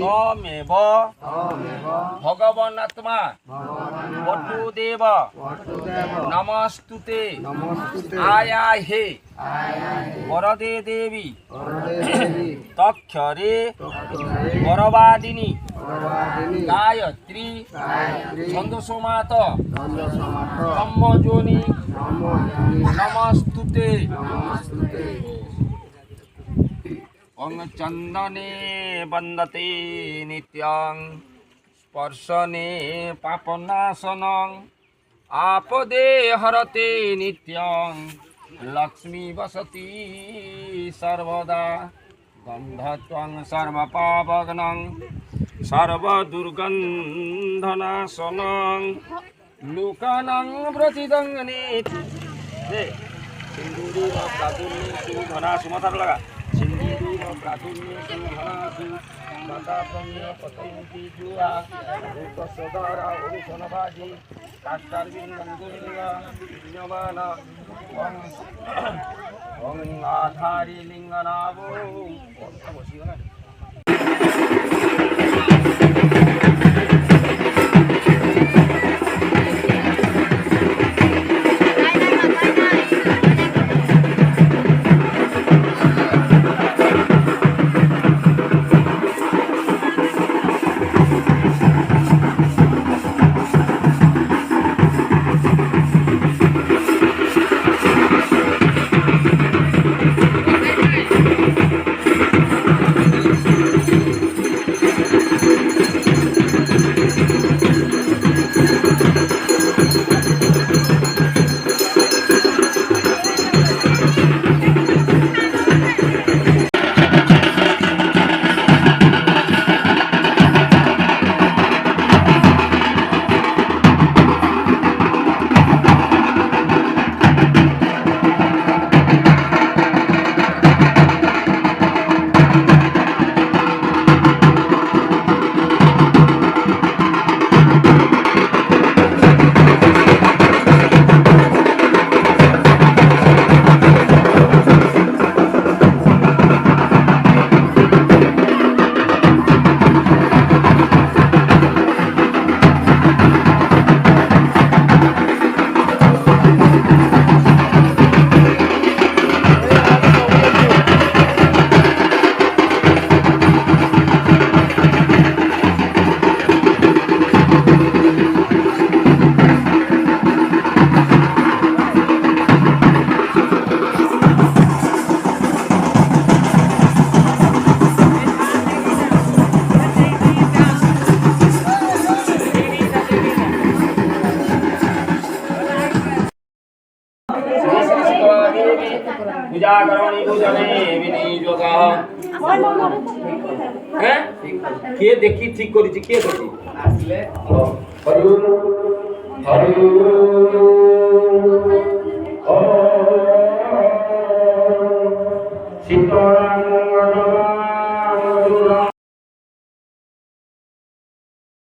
तमेव भगवन्नात्मा वटुदेव नमस्तुते आयाहे वरदे देवी तक्षरे वरवादिनी गायत्री छन्दसोमात ब्रह्मजोनि नमस्तुते ओं चंदने वंदते नित्यं स्पर्शने पापनाशनं आपदे हरते नित्यं लक्ष्मी वसति सर्वदा गन्धत्वं सर्वपावग्नं सर्वदुर्गन्धनाशनं लोकानां प्रतिदं नेति सिंदूरी प्रादुर्येषु धनासु माथा लगा सिंदूरी प्रादुर्येषु धनासु माता पुण्य पतंती जुआ रूपसदारा उरुसनभाजी काष्टार्विन्दुलिंगा विज्ञवाना ओं आधारी लिंगनाभो पूजा करवानी पूजने विनियोगा हैं के देखि ठीक करिछि के करिछि आसले हरि हरि